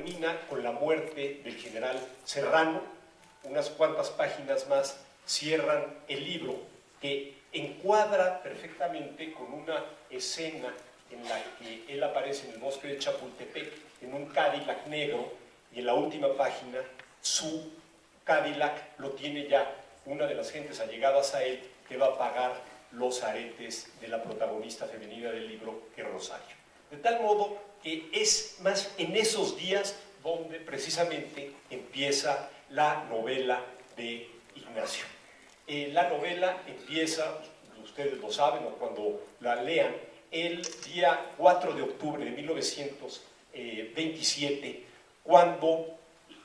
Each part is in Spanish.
Termina con la muerte del general Serrano. Unas cuantas páginas más cierran el libro, que encuadra perfectamente con una escena en la que él aparece en el bosque de Chapultepec en un Cadillac negro, y en la última página su Cadillac lo tiene ya una de las gentes allegadas a él, que va a pagar los aretes de la protagonista femenina del libro, que es Rosario. De tal modo que es más en esos días donde precisamente empieza la novela de Ignacio. La novela empieza, ustedes lo saben, o cuando la lean, el día 4 de octubre de 1927, cuando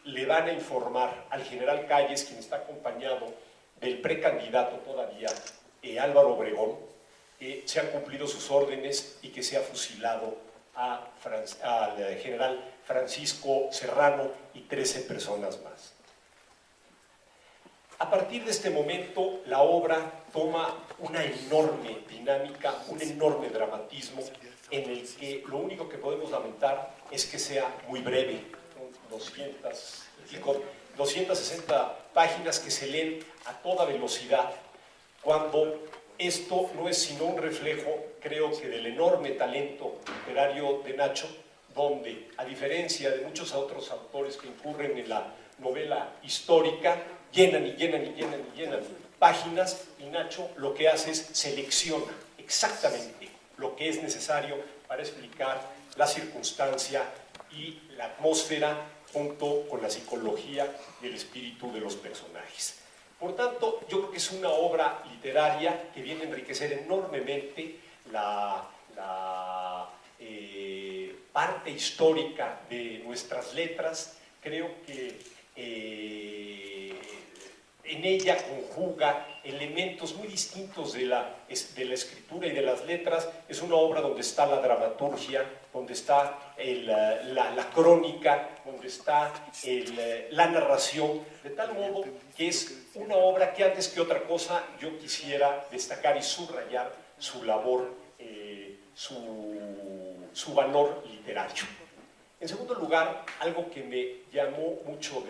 le van a informar al general Calles, quien está acompañado del precandidato todavía, Álvaro Obregón, que se han cumplido sus órdenes y que se ha fusilado al general Francisco Serrano y 13 personas más. A partir de este momento, la obra toma una enorme dinámica, un enorme dramatismo, en el que lo único que podemos lamentar es que sea muy breve, 260 páginas que se leen a toda velocidad, cuando esto no es sino un reflejo, creo que, del enorme talento literario de Nacho, donde, a diferencia de muchos otros autores que incurren en la novela histórica, llenan y llenan y llenan y llenan páginas, y Nacho lo que hace es selecciona exactamente lo que es necesario para explicar la circunstancia y la atmósfera, junto con la psicología y el espíritu de los personajes. Por tanto, yo creo que es una obra literaria que viene a enriquecer enormemente la parte histórica de nuestras letras. Creo que en ella conjuga elementos muy distintos de la escritura y de las letras. Es una obra donde está la dramaturgia, donde está la crónica, donde está la narración, de tal modo que es una obra que, antes que otra cosa, yo quisiera destacar y subrayar su labor, su valor literario. En segundo lugar, algo que me llamó mucho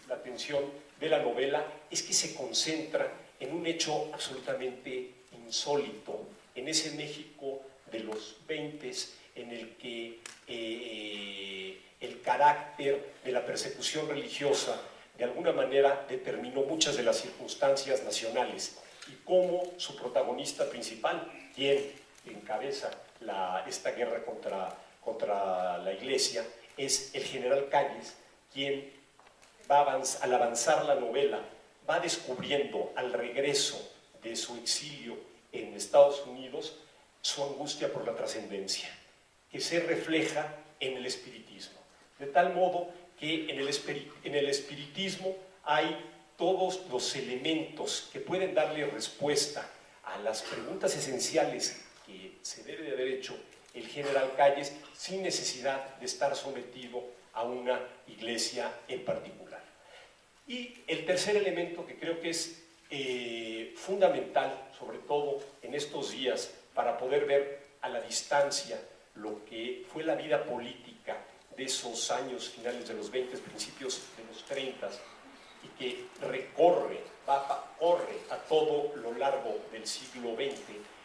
la atención de la novela es que se concentra en un hecho absolutamente insólito, en ese México de los 20s, en el que el carácter de la persecución religiosa de alguna manera determinó muchas de las circunstancias nacionales, y cómo su protagonista principal, quien encabeza esta guerra contra la Iglesia, es el general Calles, quien al avanzar la novela va descubriendo, al regreso de su exilio en Estados Unidos, su angustia por la trascendencia, que se refleja en el espiritismo. De tal modo que en el espiritismo hay todos los elementos que pueden darle respuesta a las preguntas esenciales que se debe de haber hecho el general Calles, sin necesidad de estar sometido a una iglesia en particular. Y el tercer elemento, que creo que es fundamental, sobre todo en estos días, para poder ver a la distancia lo que fue la vida política de esos años finales de los 20, principios de los 30, y que corre a todo lo largo del siglo XX,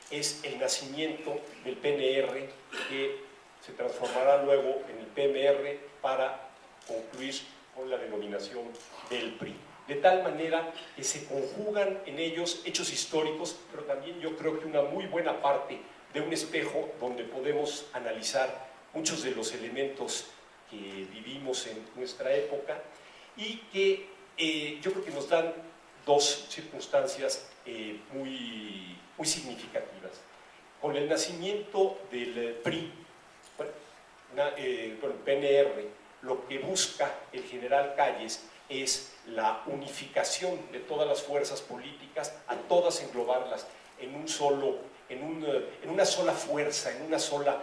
es el nacimiento del PNR, que se transformará luego en el PMR para concluir con la denominación del PRI. De tal manera que se conjugan en ellos hechos históricos, pero también yo creo que una muy buena parte de un espejo donde podemos analizar muchos de los elementos que vivimos en nuestra época, y que yo creo que nos dan dos circunstancias muy significativas. Con el nacimiento del PRI, el PNR, lo que busca el general Calles es la unificación de todas las fuerzas políticas, a todas englobarlas en una sola fuerza, en una sola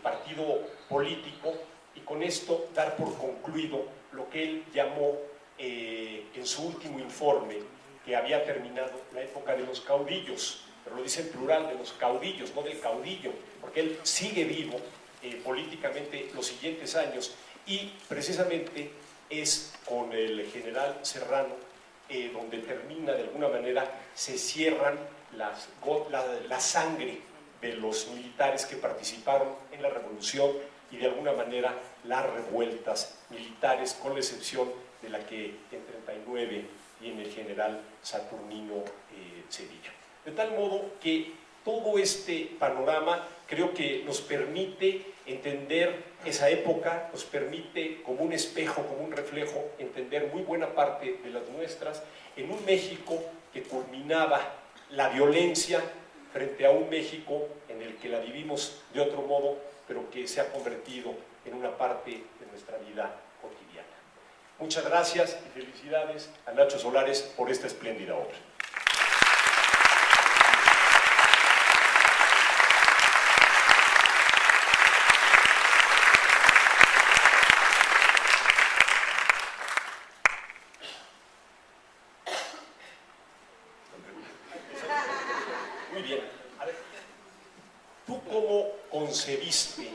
partido político, y con esto dar por concluido lo que él llamó en su último informe, que había terminado la época de los caudillos, pero lo dice en plural, de los caudillos, no del caudillo, porque él sigue vivo políticamente los siguientes años, y precisamente es con el general Serrano donde termina, de alguna manera, se cierran la sangre de los militares que participaron en la revolución y de alguna manera las revueltas militares, con la excepción de la que en 39 tiene el general Saturnino Cedillo. De tal modo que todo este panorama creo que nos permite entender esa época, nos permite como un espejo, como un reflejo, entender muy buena parte de las nuestras en un México que culminaba la violencia frente a un México en el que la vivimos de otro modo, pero que se ha convertido en una parte de nuestra vida cotidiana. Muchas gracias y felicidades a Nacho Solares por esta espléndida obra. Muy bien. A ver, ¿tú cómo concebiste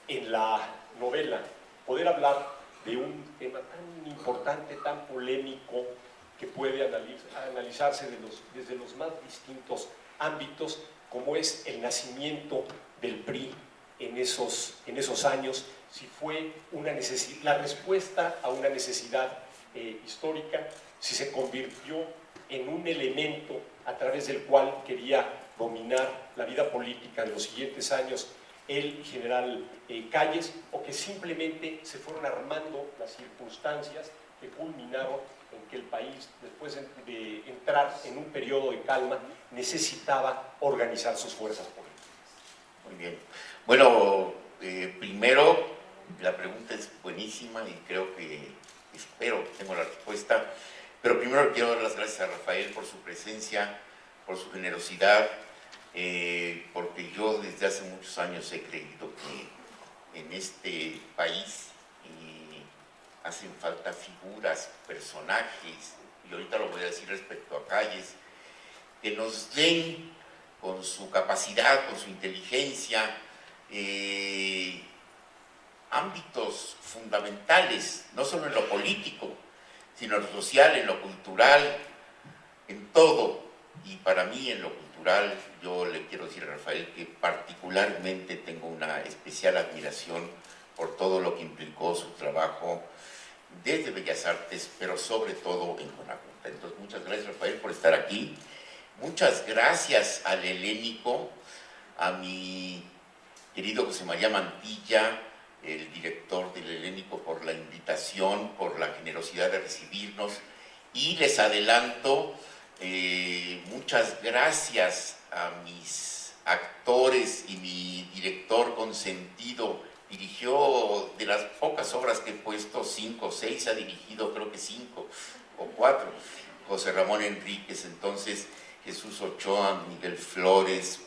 en la novela poder hablar de un tema tan importante, tan polémico, que puede analizarse desde los más distintos ámbitos, como es el nacimiento del PRI en esos años? Si fue la respuesta a una necesidad histórica, si se convirtió en un elemento a través del cual quería dominar la vida política de los siguientes años el general Calles, o que simplemente se fueron armando las circunstancias que culminaron en que el país, después de entrar en un periodo de calma, necesitaba organizar sus fuerzas políticas. Muy bien. Bueno, primero, la pregunta es buenísima y creo que, espero que tengo la respuesta, pero primero quiero dar las gracias a Rafael por su presencia, por su generosidad, porque yo desde hace muchos años he creído que en este país hacen falta figuras, personajes, y ahorita lo voy a decir respecto a Calles, que nos den con su capacidad, con su inteligencia, ámbitos fundamentales, no solo en lo político, sino en lo social, en lo cultural, en todo. Y para mí, en lo cultural, yo le quiero decir a Rafael que particularmente tengo una especial admiración por todo lo que implicó su trabajo desde Bellas Artes, pero sobre todo en Conajunta. Entonces, muchas gracias, Rafael, por estar aquí. Muchas gracias al Helénico, a mi querido José María Mantilla, el director del Helénico, por la invitación, por la generosidad de recibirnos. Y les adelanto, muchas gracias a mis actores y mi director consentido. Dirigió, de las pocas obras que he puesto, 5 o 6, ha dirigido creo que 5 o 4. José Ramón Enríquez, entonces Jesús Ochoa, Miguel Flores,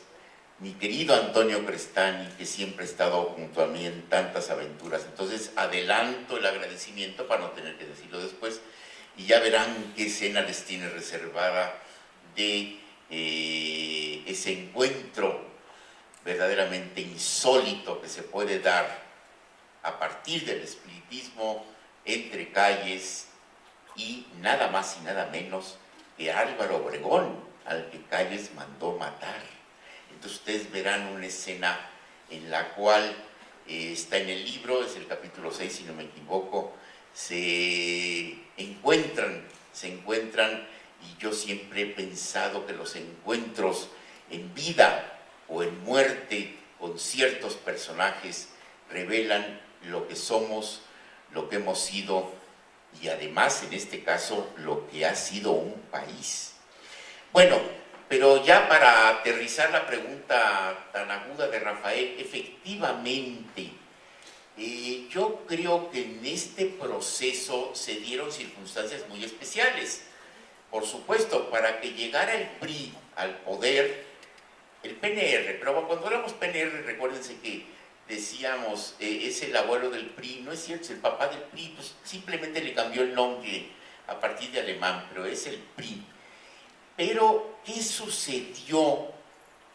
mi querido Antonio Crestani, que siempre ha estado junto a mí en tantas aventuras. Entonces adelanto el agradecimiento para no tener que decirlo después, y ya verán qué escena les tiene reservada de ese encuentro verdaderamente insólito que se puede dar a partir del espiritismo entre Calles y nada más y nada menos que Álvaro Obregón, al que Calles mandó matar. Entonces ustedes verán una escena en la cual está en el libro, es el capítulo 6 si no me equivoco, se encuentran, y yo siempre he pensado que los encuentros en vida o en muerte con ciertos personajes revelan lo que somos, lo que hemos sido, y además en este caso lo que ha sido un país. Bueno, pero ya para aterrizar la pregunta tan aguda de Rafael, efectivamente, yo creo que en este proceso se dieron circunstancias muy especiales. Por supuesto, para que llegara el PRI al poder, el PNR, pero cuando hablamos PNR, recuérdense que decíamos, es el abuelo del PRI, no es cierto, es el papá del PRI, pues simplemente le cambió el nombre a partir de alemán, pero es el PRI. Pero, ¿qué sucedió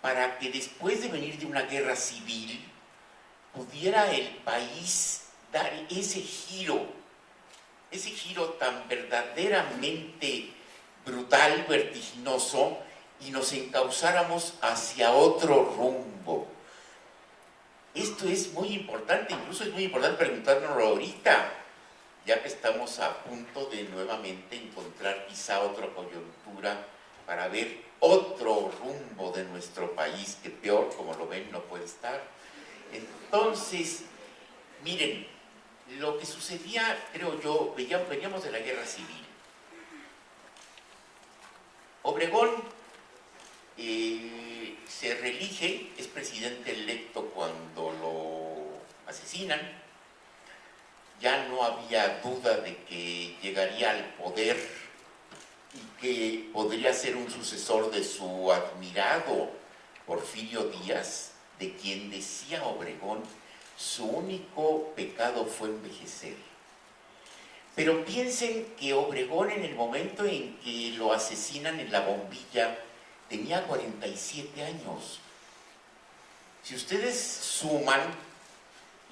para que después de venir de una guerra civil pudiera el país dar ese giro tan verdaderamente brutal, vertiginoso, y nos encauzáramos hacia otro rumbo. Esto es muy importante, incluso es muy importante preguntárnoslo ahorita, ya que estamos a punto de nuevamente encontrar quizá otra coyuntura para ver otro rumbo de nuestro país, que peor, como lo ven, no puede estar. Entonces, miren, lo que sucedía, creo yo, veníamos de la guerra civil. Obregón se reelige, es presidente electo cuando lo asesinan. Ya no había duda de que llegaría al poder y que podría ser un sucesor de su admirado Porfirio Díaz, de quien decía Obregón, su único pecado fue envejecer. Pero piensen que Obregón, en el momento en que lo asesinan en La Bombilla, tenía 47 años. Si ustedes suman,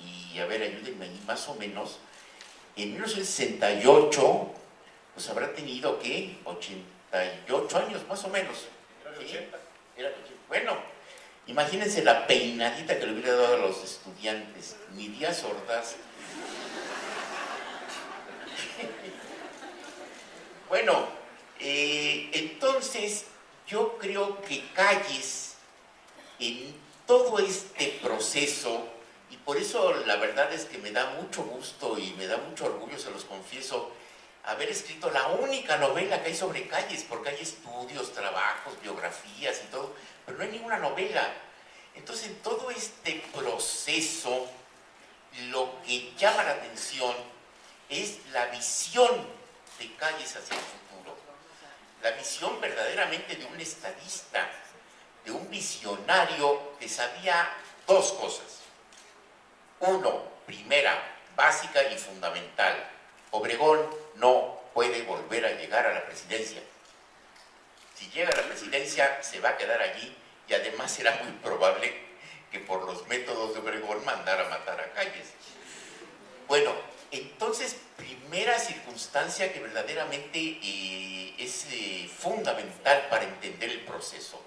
y a ver, ayúdenme ahí más o menos, en 1968, pues habrá tenido, ¿qué? 88 años, más o menos. ¿Sí? Era 80. Bueno, imagínense la peinadita que le hubiera dado a los estudiantes. Ni Díaz Ordaz. Bueno, entonces yo creo que Calles, en todo este proceso, y por eso la verdad es que me da mucho gusto y me da mucho orgullo, se los confieso, haber escrito la única novela que hay sobre Calles, porque hay estudios, trabajos, biografías y todo, pero no hay ninguna novela. Entonces, en todo este proceso, lo que llama la atención es la visión de Calles hacia el futuro, la visión verdaderamente de un estadista, de un visionario que sabía dos cosas. Uno, primera, básica y fundamental: Obregón no puede volver a llegar a la presidencia. Si llega a la presidencia, se va a quedar allí, y además será muy probable que por los métodos de Obregón mandara a matar a Calles. Bueno, entonces, primera circunstancia que verdaderamente es fundamental para entender el proceso.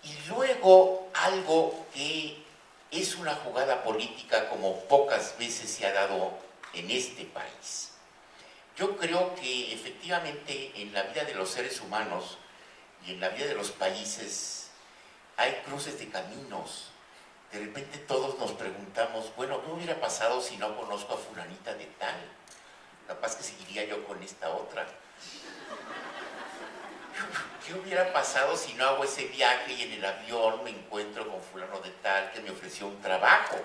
Y luego, algo que es una jugada política como pocas veces se ha dado en este país. Yo creo que efectivamente en la vida de los seres humanos y en la vida de los países hay cruces de caminos. De repente todos nos preguntamos, bueno, ¿qué hubiera pasado si no conozco a fulanita de tal? Capaz que seguiría yo con esta otra. ¿Qué hubiera pasado si no hago ese viaje y en el avión me encuentro con fulano de tal que me ofreció un trabajo?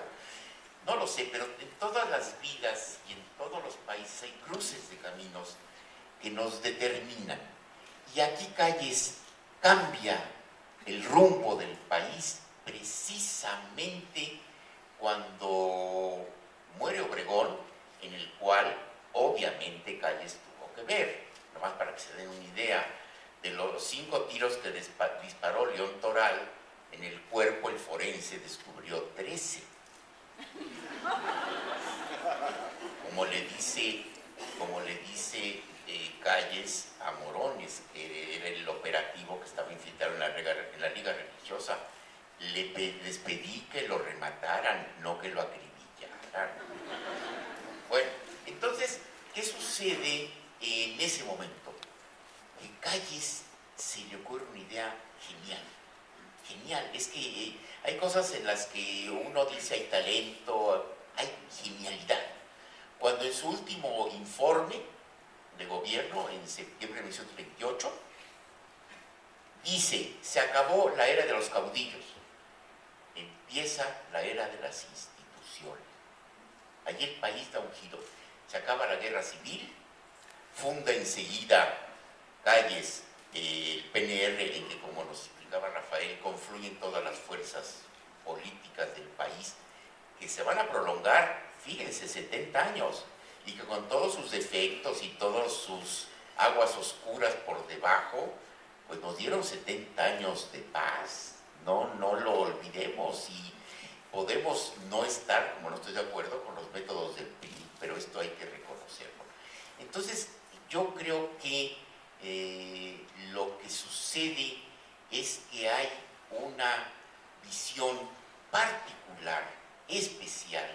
No lo sé, pero en todas las vidas y en todos los países hay cruces de caminos que nos determinan. Y aquí Calles cambia el rumbo del país precisamente cuando muere Obregón, en el cual obviamente Calles tuvo que ver. Nomás para que se den una idea, de los 5 tiros que disparó León Toral, en el cuerpo el forense descubrió 13. Como le dice Calles a Morones, que era el operativo que estaba infiltrado en la Liga Religiosa, les pedí que lo remataran, no que lo acribillaran. Bueno, entonces, ¿qué sucede en ese momento? Que Calles se le ocurre una idea genial. Genial, es que hay cosas en las que uno dice hay talento, hay genialidad. Cuando en su último informe de gobierno, en septiembre de 1928, dice, se acabó la era de los caudillos, empieza la era de las instituciones. Allí el país da un giro, se acaba la guerra civil, funda enseguida Calles el PNR, en que, como nos explicaba Rafael, confluyen todas las fuerzas políticas del país, que se van a prolongar, fíjense, 70 años, y que con todos sus defectos y todas sus aguas oscuras por debajo, pues nos dieron 70 años de paz, no lo olvidemos, podemos no estar, como no estoy de acuerdo con los métodos del PRI, pero esto hay que reconocerlo. Entonces, yo creo que lo que sucede es que hay una visión particular, especial,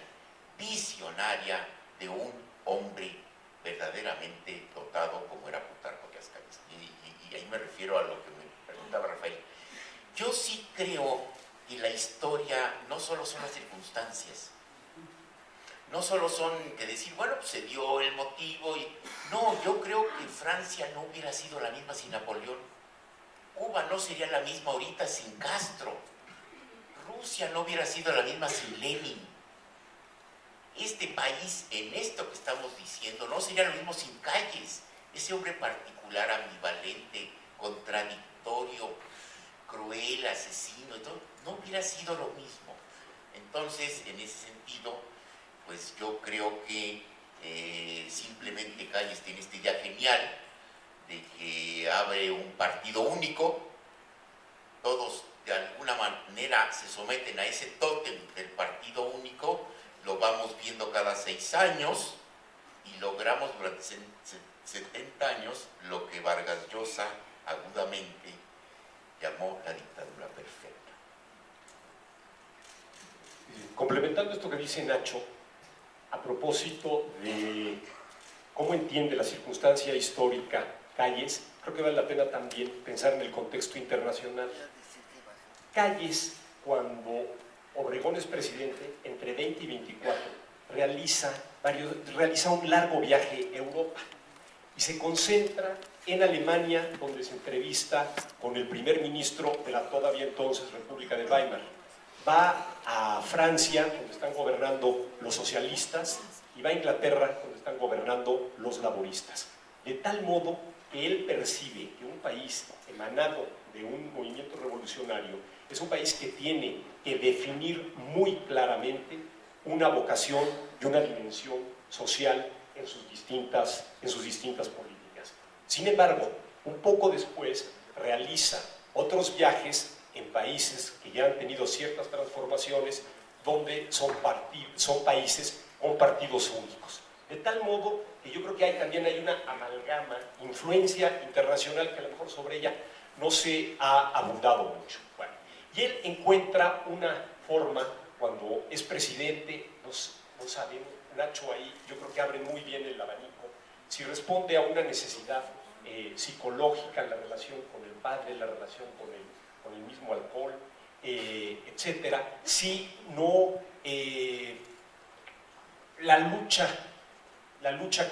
visionaria de un hombre verdaderamente dotado como era Plutarco Elías Calles. Y ahí me refiero a lo que me preguntaba Rafael. Yo sí creo que la historia no solo son las circunstancias, no solo son que decir, bueno, pues se dio el motivo y... No, yo creo que Francia no hubiera sido la misma sin Napoleón. Cuba no sería la misma ahorita sin Castro. Rusia no hubiera sido la misma sin Lenin. Este país, en esto que estamos diciendo, no sería lo mismo sin Calles. Ese hombre particular, ambivalente, contradictorio, cruel, asesino y todo, no hubiera sido lo mismo. Entonces, en ese sentido, pues yo creo que simplemente Calles tiene esta idea genial de que abre un partido único, todos de alguna manera se someten a ese tótem del partido único, lo vamos viendo cada 6 años y logramos durante 70 años lo que Vargas Llosa agudamente llamó la dictadura perfecta. Complementando esto que dice Nacho, a propósito de cómo entiende la circunstancia histórica Calles, creo que vale la pena también pensar en el contexto internacional. Calles, cuando Obregón es presidente, entre 20 y 24, realiza un largo viaje a Europa y se concentra en Alemania, donde se entrevista con el primer ministro de la todavía entonces República de Weimar. Va a Francia, donde están gobernando los socialistas, y va a Inglaterra, donde están gobernando los laboristas. De tal modo que él percibe que un país emanado de un movimiento revolucionario es un país que tiene que definir muy claramente una vocación y una dimensión social en sus distintas políticas. Sin embargo, un poco después realiza otros viajes en países que ya han tenido ciertas transformaciones, donde son países con partidos únicos. De tal modo que yo creo que también hay una amalgama, influencia internacional que a lo mejor sobre ella no se ha abundado mucho. Bueno, y él encuentra una forma, cuando es presidente, no sabemos, Nacho ahí yo creo que abre muy bien el abanico, si responde a una necesidad psicológica en la relación con el padre, la relación con el mismo alcohol, etcétera, si no la lucha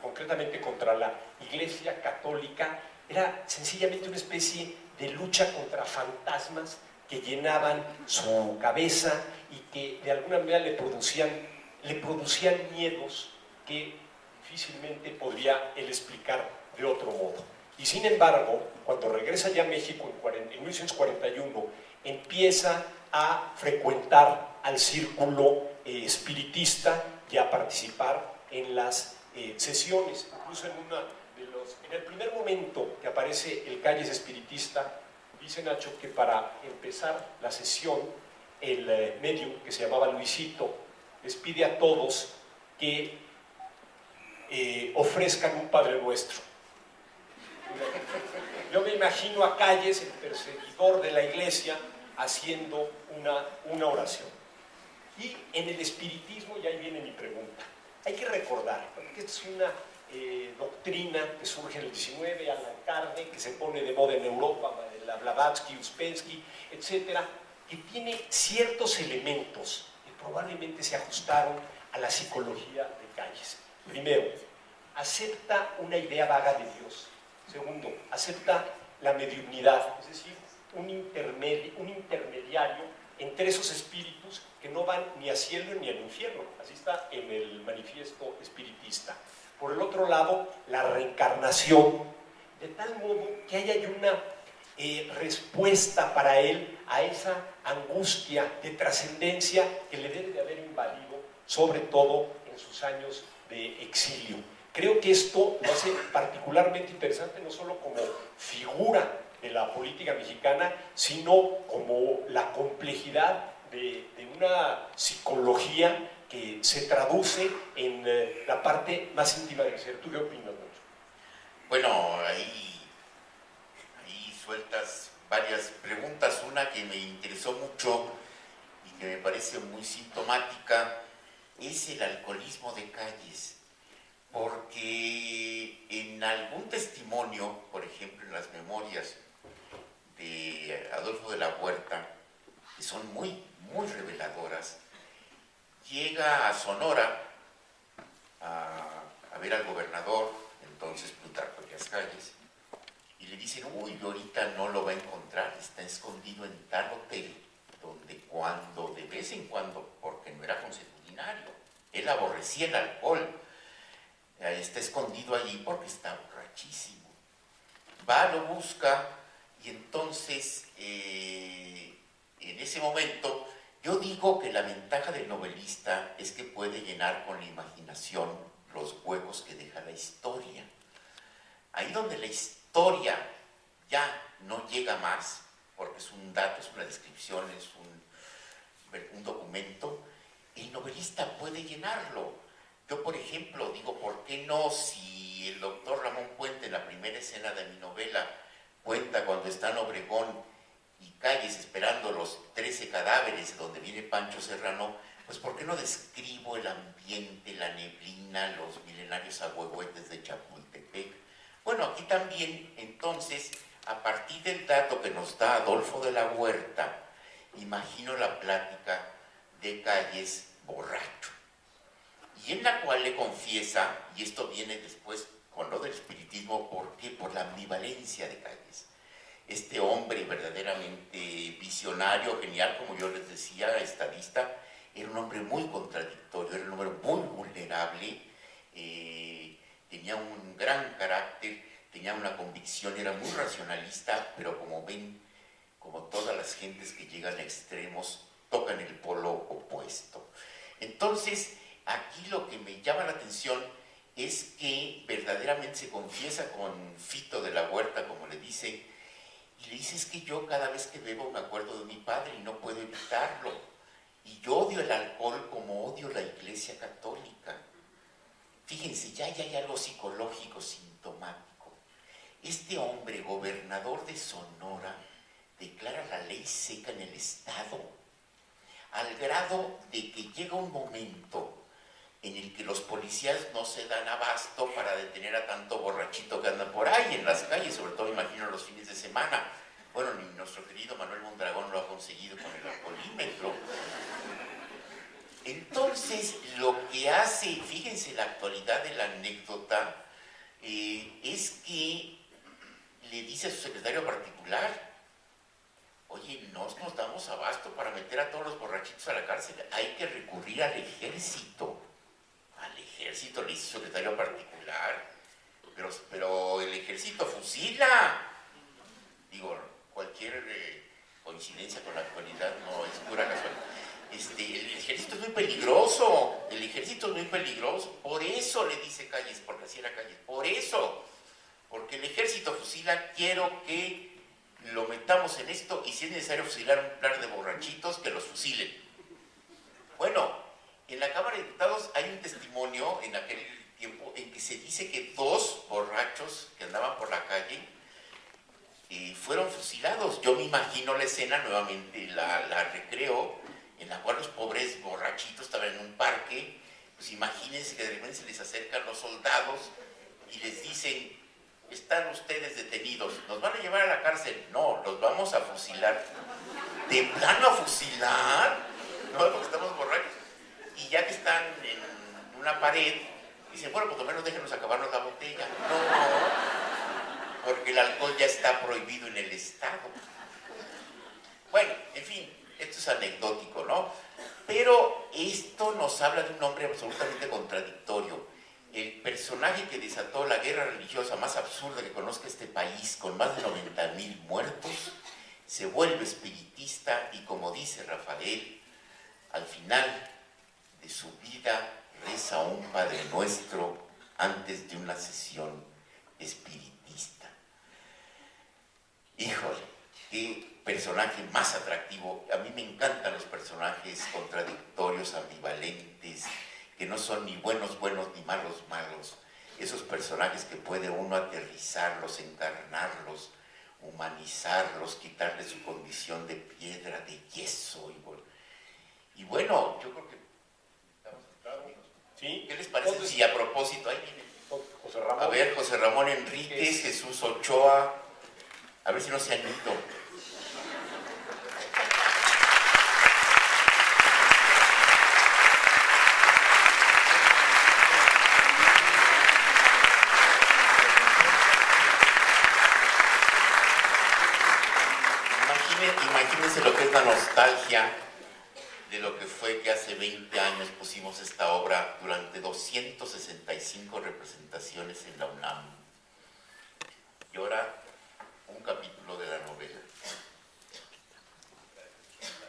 concretamente contra la Iglesia Católica era sencillamente una especie de lucha contra fantasmas que llenaban su cabeza y que de alguna manera le producían miedos que difícilmente podría él explicar de otro modo. Y sin embargo, cuando regresa ya a México en 1941, empieza a frecuentar al círculo espiritista y a participar en las sesiones. Incluso en el primer momento que aparece el Calles espiritista, dice Nacho que para empezar la sesión, el medium, que se llamaba Luisito, les pide a todos que ofrezcan un Padre Nuestro. Yo me imagino a Calles, el perseguidor de la iglesia, haciendo una oración. Y en el espiritismo, y ahí viene mi pregunta, hay que recordar que esta es una doctrina que surge en el 19, Allan Kardec, que se pone de moda en Europa, Blavatsky, Uspensky, etcétera, que tiene ciertos elementos que probablemente se ajustaron a la psicología de Calles. Primero, acepta una idea vaga de Dios. Segundo, acepta la mediunidad, es decir, un intermediario entre esos espíritus que no van ni al cielo ni al infierno. Así está en el manifiesto espiritista. Por el otro lado, la reencarnación, de tal modo que haya una respuesta para él a esa angustia de trascendencia que le debe de haber invadido, sobre todo en sus años de exilio. Creo que esto lo hace particularmente interesante, no solo como figura de la política mexicana, sino como la complejidad de una psicología que se traduce en la parte más íntima del ser. ¿Tú qué opinas, Nacho? Bueno, ahí sueltas varias preguntas. Una que me interesó mucho y que me parece muy sintomática es el alcoholismo de calles. Porque en algún testimonio, por ejemplo en las memorias de Adolfo de la Huerta, que son muy reveladoras, llega a Sonora a ver al gobernador, entonces Plutarco Elías Calles, y le dicen, uy, ahorita no lo va a encontrar, está escondido en tal hotel, donde cuando, de vez en cuando, porque no era consuetudinario, él aborrecía el alcohol, está escondido allí porque está borrachísimo. Va, lo busca, y entonces, en ese momento, yo digo que la ventaja del novelista es que puede llenar con la imaginación los huecos que deja la historia. Ahí donde la historia ya no llega más, porque es un dato, es una descripción, es un documento, el novelista puede llenarlo. Yo, por ejemplo, digo, ¿por qué no si el doctor Ramón Puente en la primera escena de mi novela cuenta cuando está en Obregón y Calles esperando los 13 cadáveres donde viene Pancho Serrano, pues ¿por qué no describo el ambiente, la neblina, los milenarios ahuehuetes de Chapultepec? Bueno, aquí también, entonces, a partir del dato que nos da Adolfo de la Huerta, imagino la plática de Calles borracho, y en la cual le confiesa, y esto viene después con lo del espiritismo, ¿por qué? Por la ambivalencia de Calles. Este hombre verdaderamente visionario, genial, como yo les decía, estadista, era un hombre muy contradictorio, era un hombre muy vulnerable, tenía un gran carácter, tenía una convicción, era muy racionalista, pero como ven, como todas las gentes que llegan a extremos, tocan el polo opuesto. Entonces, aquí lo que me llama la atención es que verdaderamente se confiesa con Fito de la Huerta, como le dice, y le dice, es que yo cada vez que bebo me acuerdo de mi padre y no puedo evitarlo. Y yo odio el alcohol como odio la Iglesia Católica. Fíjense, ya hay algo psicológico sintomático. Este hombre, gobernador de Sonora, declara la ley seca en el Estado, al grado de que llega un momento en el que los policías no se dan abasto para detener a tanto borrachito que anda por ahí en las calles, sobre todo imagino los fines de semana. Bueno, ni nuestro querido Manuel Mondragón lo ha conseguido con el alcoholímetro. Entonces, lo que hace, fíjense la actualidad de la anécdota, es que le dice a su secretario particular, oye, no nos damos abasto para meter a todos los borrachitos a la cárcel, hay que recurrir al ejército. Al ejército, le dice su secretario particular, pero el ejército fusila. Digo, cualquier coincidencia con la actualidad no es pura casualidad. El ejército es muy peligroso, por eso le dice Calles, porque así era Calles, por eso, porque el ejército fusila, quiero que lo metamos en esto y si es necesario fusilar un par de borrachitos, que los fusilen. Bueno, en la Cámara de Diputados hay un testimonio en aquel tiempo en que se dice que 2 borrachos que andaban por la calle fueron fusilados. Yo me imagino la escena, nuevamente la recreo, en la cual los pobres borrachitos estaban en un parque. Pues imagínense que de repente se les acercan los soldados y les dicen, están ustedes detenidos, ¿nos van a llevar a la cárcel? No, los vamos a fusilar. ¿De plano a fusilar? No, porque estamos borrachos. Y ya que están en una pared, dicen, bueno, por lo menos déjenos acabarnos la botella. No, porque el alcohol ya está prohibido en el Estado. Bueno, en fin, esto es anecdótico, ¿no? Pero esto nos habla de un hombre absolutamente contradictorio. El personaje que desató la guerra religiosa más absurda que conozca este país, con más de 90,000 muertos, se vuelve espiritista y, como dice Rafael, al final de su vida reza un Padre Nuestro antes de una sesión espiritista. Híjole, qué personaje más atractivo. A mí me encantan los personajes contradictorios, ambivalentes, que no son ni buenos buenos ni malos malos. Esos personajes que puede uno aterrizarlos, encarnarlos, humanizarlos, quitarle su condición de piedra, de yeso. Y bueno, yo creo que... ¿Sí? ¿Qué les parece si a propósito, ahí viene, José Ramón. a ver, José Ramón Enríquez, Jesús Ochoa, a ver si no se han ido. Imagínense lo que es la nostalgia de lo que fue que hace 20 años pusimos esta obra durante 265 representaciones en la UNAM. Y ahora